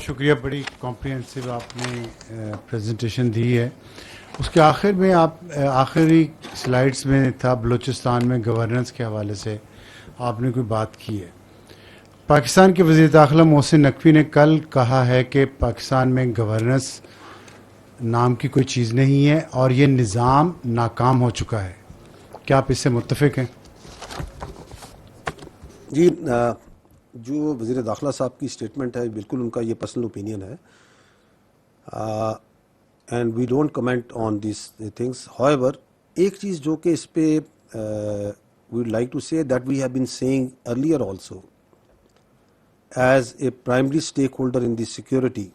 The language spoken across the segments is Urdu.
شکریہ, بڑی کمپریہنسو آپ نے پریزنٹیشن دی ہے. اس کے آخر میں آپ آخری سلائڈس میں تھا بلوچستان میں گورننس کے حوالے سے آپ نے کوئی بات کی ہے. پاکستان کے وزیر داخلہ محسن نقوی نے کل کہا ہے کہ پاکستان میں گورننس نام کی کوئی چیز نہیں ہے اور یہ نظام ناکام ہو چکا ہے. کیا آپ اس سے متفق ہیں؟ جی, جو وزیر داخلہ صاحب کی اسٹیٹمنٹ ہے بالکل ان کا یہ پرسنل اوپینین ہے, and we don't comment on these things. However ایک چیز جو کہ اس پہ we would like to say that we have been seeing earlier also as a primary stakeholder in the security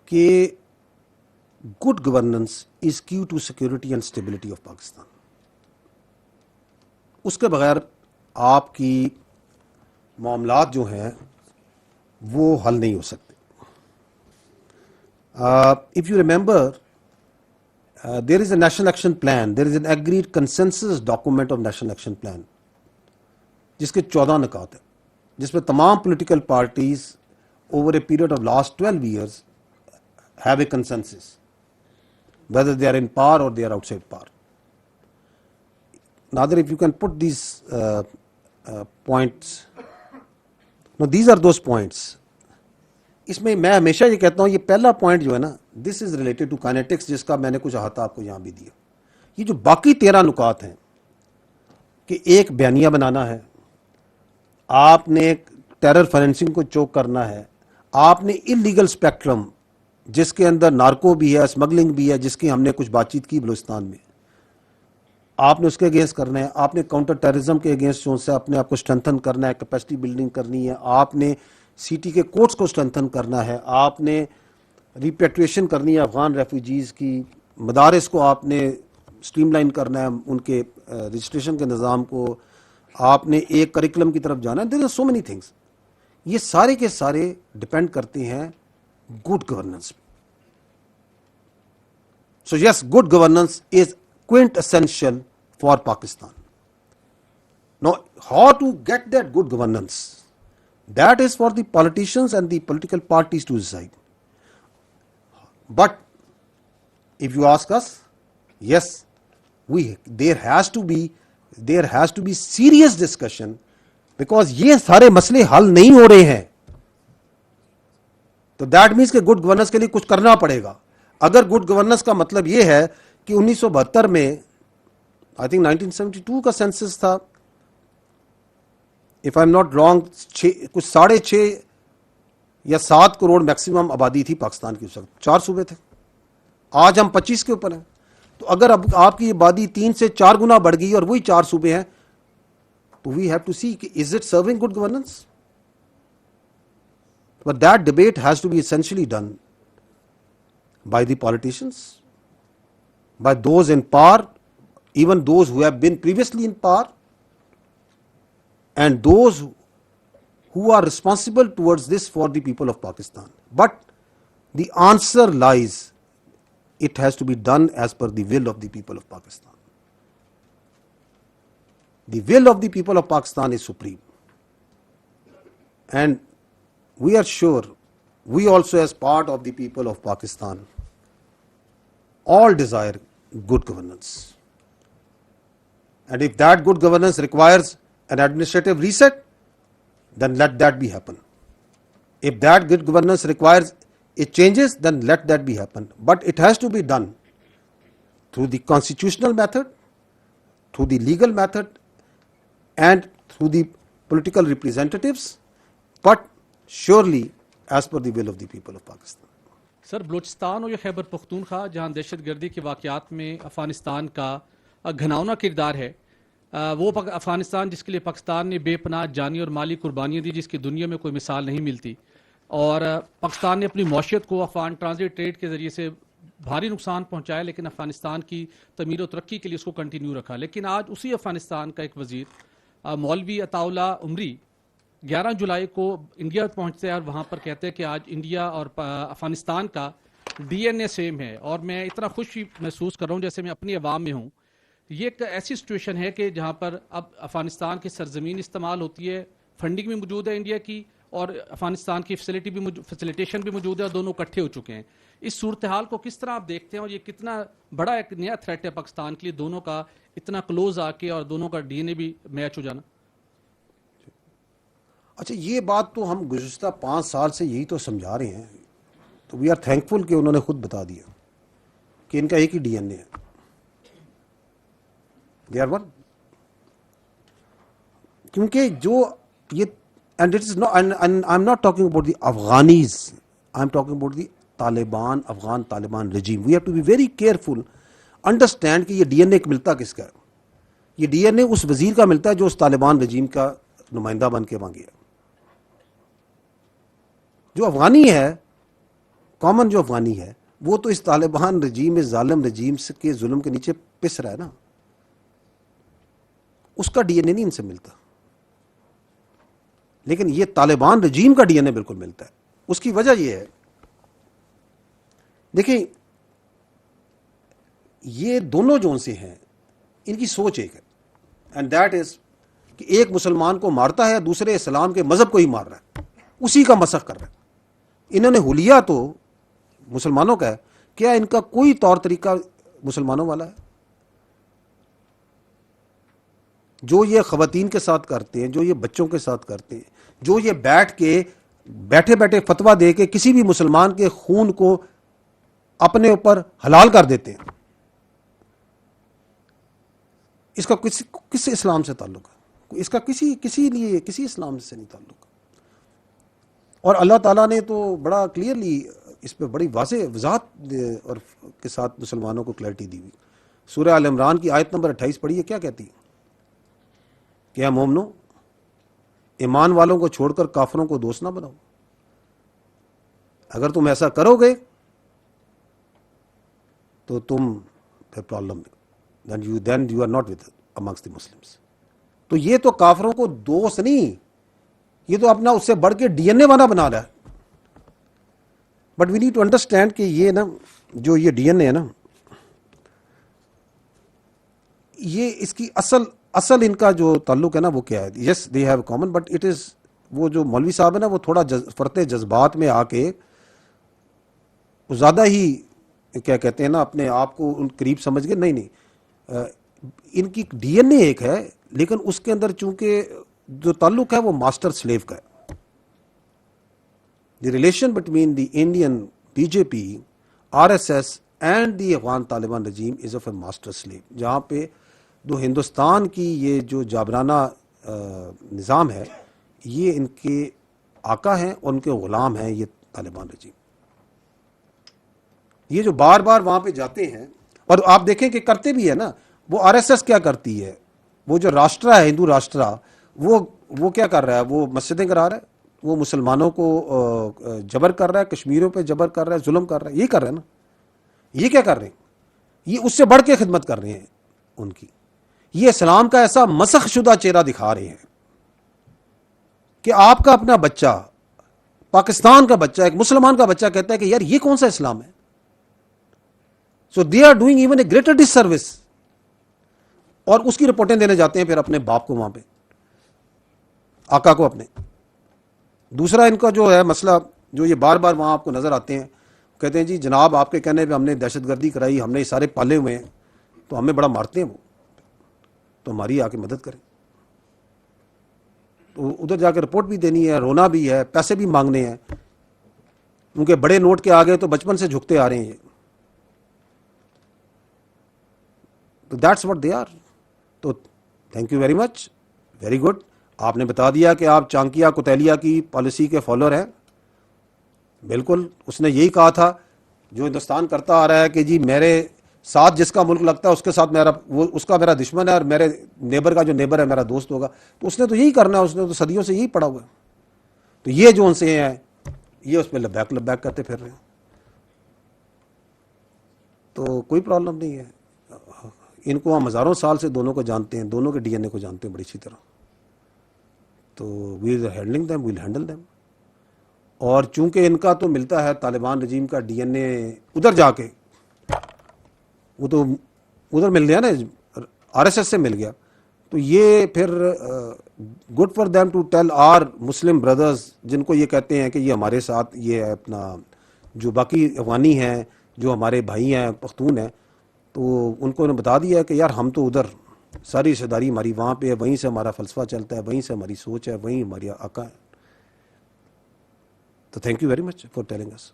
کہ good governance is key to security and stability of Pakistan. اس کے بغیر آپ کی معاملات جو ہیں وہ حل نہیں ہو سکتے. If you remember there is a national action plan, there is an agreed consensus document of national action plan جس کے 14 نکات ہیں, جس میں تمام political parties over a period of last 12 years have a consensus whether they are in power or they are outside power. Nader, if you can put these points. No, these are those points. اس میں میں ہمیشہ یہ کہتا ہوں یہ پہلا پوائنٹ جو ہے نا دس از ریلیٹڈ ٹو کائنیٹکس, جس کا میں نے کچھ احاطہ آپ کو یہاں بھی دیا. یہ جو باقی 13 نکات ہیں کہ ایک بیانیہ بنانا ہے, آپ نے ٹیرر فائنینسنگ کو چوک کرنا ہے, آپ نے انلیگل اسپیکٹرم جس کے اندر نارکو بھی ہے, اسمگلنگ بھی ہے, جس کی ہم نے کچھ بات چیت کی بلوچستان میں, آپ نے اس کے اگینسٹ کرنا ہے, آپ نے کاؤنٹر ٹیررزم کے اگینسٹ جو سے اپنے آپ کو اسٹرینتھن کرنا ہے, کیپیسٹی بلڈنگ کرنی ہے, آپ نے سی ٹی کے کورٹس کو اسٹرینتھن کرنا ہے, آپ نے ریپیٹریشن کرنی ہے افغان ریفیوجیز کی, مدارس کو آپ نے اسٹریم لائن کرنا ہے, ان کے رجسٹریشن کے نظام کو, آپ نے ایک کریکولم کی طرف جانا ہے. There are so many things. یہ سارے کے سارے ڈپینڈ کرتے ہیں good governance. So yes, good governance is quintessential for Pakistan. Now, how to get that good governance? That is for the politicians and the political parties to decide. But if you ask us, yes, there has to be serious discussion, because یہ سارے مسئلے حل نہیں ہو رہے ہیں. تو دیٹ مینس کہ گڈ گورننس کے لیے کچھ کرنا پڑے گا. اگر گڈ گورننس کا مطلب یہ ہے کہ 1972 میں آئی تھنک 1972 کا سینسس تھا, if I am not wrong, کچھ 6.5 یا 7 کروڑ میکسیمم آبادی تھی پاکستان کی, اس وقت 4 صوبے تھے. آج ہم 25 کے اوپر ہیں. تو اگر اب آپ کی آبادی 3 سے 4 گنا بڑھ گئی اور وہی 4 صوبے ہیں, تو we have to see is it serving good governance. But that debate has to be essentially done by the politicians, by those in power, even those who have been previously in power, and those who are responsible towards this for the people of Pakistan. But the answer lies, it has to be done as per the will of the people of Pakistan. The will of the people of Pakistan is supreme, and we are sure, we also as part of the people of Pakistan all desire good governance. And if that good governance requires an administrative reset, then let that be happen. If that good governance requires it changes, then let that be happen. But it has to be done through the constitutional method, through the legal method, and through the political representatives, but surely as per the will of the people of Pakistan. سر, بلوچستان اور یہ خیبر پختونخوا جہاں دہشت گردی کے واقعات میں افغانستان کا گھناؤنا کردار ہے, وہ افغانستان جس کے لیے پاکستان نے بے پناہ جانی اور مالی قربانیاں دی, جس کی دنیا میں کوئی مثال نہیں ملتی, اور پاکستان نے اپنی معیشت کو افغان ٹرانزٹ ٹریڈ کے ذریعے سے بھاری نقصان پہنچایا, لیکن افغانستان کی تعمیر و ترقی کے لیے اس کو کنٹینیو رکھا. لیکن آج اسی افغانستان کا ایک وزیر مولوی عطا اللہ عمری 11 جولائی کو انڈیا پہنچتے ہیں اور وہاں پر کہتے ہیں کہ آج انڈیا اور افغانستان کا ڈی این اے سیم ہے, اور میں اتنا خوش محسوس کر رہا ہوں جیسے میں اپنی عوام میں ہوں. یہ ایک ایسی سچویشن ہے کہ جہاں پر اب افغانستان کی سرزمین استعمال ہوتی ہے, فنڈنگ بھی موجود ہے انڈیا کی, اور افغانستان کی فیسیلیٹیشن بھی موجود ہے اور دونوں اکٹھے ہو چکے ہیں. اس صورتحال کو کس طرح آپ دیکھتے ہیں اور یہ کتنا بڑا ایک نیا تھریٹ ہے پاکستان کے لیے، دونوں کا اتنا کلوز آ کے اور دونوں کا ڈی این اے بھی میچ ہو جانا؟ اچھا، یہ بات تو ہم گزشتہ 5 سال سے یہی تو سمجھا رہے ہیں، تو وی آر تھینکفل کہ انہوں نے خود بتا دیا کہ ان کا ایک ہی ڈی این اے ہے. They are one. کیونکہ جو یہ and it is not, I am not talking about the Afghanis, I am talking about the Taliban, Afghan Taliban regime. We have to be very careful, understand کہ یہ ڈی این اے ملتا کس کا ہے. یہ ڈی این اے اس وزیر کا ملتا ہے جو اس طالبان رجیم کا نمائندہ بن کے وہاں گیا. جو افغانی ہے، کامن جو افغانی ہے، وہ تو اس طالبان رجیم، اس ظالم رجیم کے ظلم کے نیچے پس رہا ہے نا، اس کا ڈی این اے نہیں ان سے ملتا. لیکن یہ طالبان رجیم کا ڈی این اے بالکل ملتا ہے. اس کی وجہ یہ ہے، دیکھیں یہ دونوں جو سے ہیں ان کی سوچ ایک ہے، اینڈ دیٹ از کہ ایک مسلمان کو مارتا ہے، دوسرے اسلام کے مذہب کو ہی مار رہا ہے، اسی کا مسخ کر رہا ہے. انہوں نے حلیہ تو مسلمانوں کا ہے، کیا ان کا کوئی طور طریقہ مسلمانوں والا ہے؟ جو یہ خواتین کے ساتھ کرتے ہیں، جو یہ بچوں کے ساتھ کرتے ہیں، جو یہ بیٹھے بیٹھے فتویٰ دے کے کسی بھی مسلمان کے خون کو اپنے اوپر حلال کر دیتے ہیں، اس کا کس اسلام سے تعلق ہے؟ اس کا کسی اسلام سے نہیں تعلق. اور اللہ تعالیٰ نے تو بڑا کلیئرلی اس پہ بڑی واضح وضاحت اور کے ساتھ مسلمانوں کو کلیئرٹی دی ہوئی. سورہ آل عمران کی آیت نمبر 28 پڑھیے، کیا کہتی ہے کہ اے مومنو، ایمان والوں کو چھوڑ کر کافروں کو دوست نہ بناؤ. اگر تم ایسا کرو گے تو تم پھر problem then you are not with amongst the Muslims. تو یہ تو کافروں کو دوست نہیں، یہ تو اپنا اس سے بڑھ کے ڈی این اے بنا رہا ہے. But we need to understand کہ یہ نا جو یہ ڈی این اے ہے نا، یہ اس کی اصل ان کا جو تعلق ہے نا وہ کیا ہے؟ Yes they have common, but it is وہ جو مولوی صاحب ہے نا وہ تھوڑا فرط جذبات میں آ کے وہ زیادہ ہی کیا کہتے ہیں نا اپنے آپ کو ان قریب سمجھ گئے. نہیں، ان کی ڈی این اے ایک ہے، لیکن اس کے اندر چونکہ جو تعلق ہے وہ ماسٹر سلیو کا ہے. The relation between the Indian B J P, R S S and the Afghan Taliban regime is of a master slave, جہاں پہ دو ہندوستان کی یہ جو جابرانہ نظام ہے یہ ان کے آقا ہیں اور ان کے غلام ہیں یہ طالبان رجیم. یہ جو بار بار وہاں پہ جاتے ہیں اور آپ دیکھیں کہ کرتے بھی ہے نا، وہ آر ایس ایس کیا کرتی ہے، وہ جو راشٹرا ہے، ہندو راشٹرا، وہ کیا کر رہا ہے؟ وہ مسجدیں کرا رہا ہے، وہ مسلمانوں کو جبر کر رہا ہے، کشمیریوں پہ جبر کر رہا ہے، ظلم کر رہا ہے. یہ کر رہا ہے نا، یہ کیا کر رہے ہیں؟ یہ اس سے بڑھ کے خدمت کر رہے ہیں ان کی. یہ اسلام کا ایسا مسخ شدہ چہرہ دکھا رہے ہیں کہ آپ کا اپنا بچہ، پاکستان کا بچہ، ایک مسلمان کا بچہ کہتا ہے کہ یار یہ کون سا اسلام ہے. So they are doing even a greater disservice. اور اس کی رپورٹیں دینے جاتے ہیں پھر اپنے باپ کو وہاں پہ، آقا کو اپنے. دوسرا ان کا جو ہے مسئلہ جو یہ بار بار وہاں آپ کو نظر آتے ہیں، کہتے ہیں جی جناب آپ کے کہنے پہ ہم نے دہشت گردی کرائی، ہم نے یہ سارے پالے ہوئے ہیں، تو ہمیں بڑا مارتے ہیں وہ، تو ہماری آ کے مدد کریں. تو ادھر جا کے رپورٹ بھی دینی ہے، رونا بھی ہے، پیسے بھی مانگنے ہیں، کیونکہ بڑے نوٹ کے آگے تو بچپن سے جھکتے آ رہے ہیں. تو دیٹس واٹ دے آر. تو thank you very much, very good. آپ نے بتا دیا کہ آپ چانکیا کوتیلیا کی پالیسی کے فالوور ہیں. بالکل اس نے یہی کہا تھا جو ہندوستان کرتا آ رہا ہے کہ جی میرے ساتھ جس کا ملک لگتا ہے اس کے ساتھ اس کا میرا دشمن ہے، اور میرے نیبر کا جو نیبر ہے میرا دوست ہوگا. تو اس نے تو یہی کرنا ہے، اس نے تو صدیوں سے یہی پڑھا ہوا ہے. تو یہ جو ان سے ہیں یہ اس پہ لبیک کرتے پھر رہے ہیں. تو کوئی پرابلم نہیں ہے. ان کو ہم ہزاروں سال سے دونوں کو جانتے ہیں، دونوں کے ڈی این اے کو جانتے ہیں بڑی اچھی طرح. تو we are handling them, well handle them. اور چونکہ ان کا تو ملتا ہے طالبان رجیم کا ڈی این اے ادھر جا کے، وہ تو ادھر مل گیا نا، آر ایس ایس سے مل گیا. تو یہ پھر good for them to tell our Muslim brothers جن کو یہ کہتے ہیں کہ یہ ہمارے ساتھ یہ ہے اپنا جو باقی افغانی ہیں جو ہمارے بھائی ہیں پختون ہیں, تو ان کو انہوں نے بتا دیا ہے کہ یار ہم تو ادھر ساری رشتہ داری ہماری وہاں پہ ہے, وہیں سے ہمارا فلسفہ چلتا ہے, وہیں سے ہماری سوچ ہے, وہیں ہماری آقا ہے. تو thank you very much for telling us.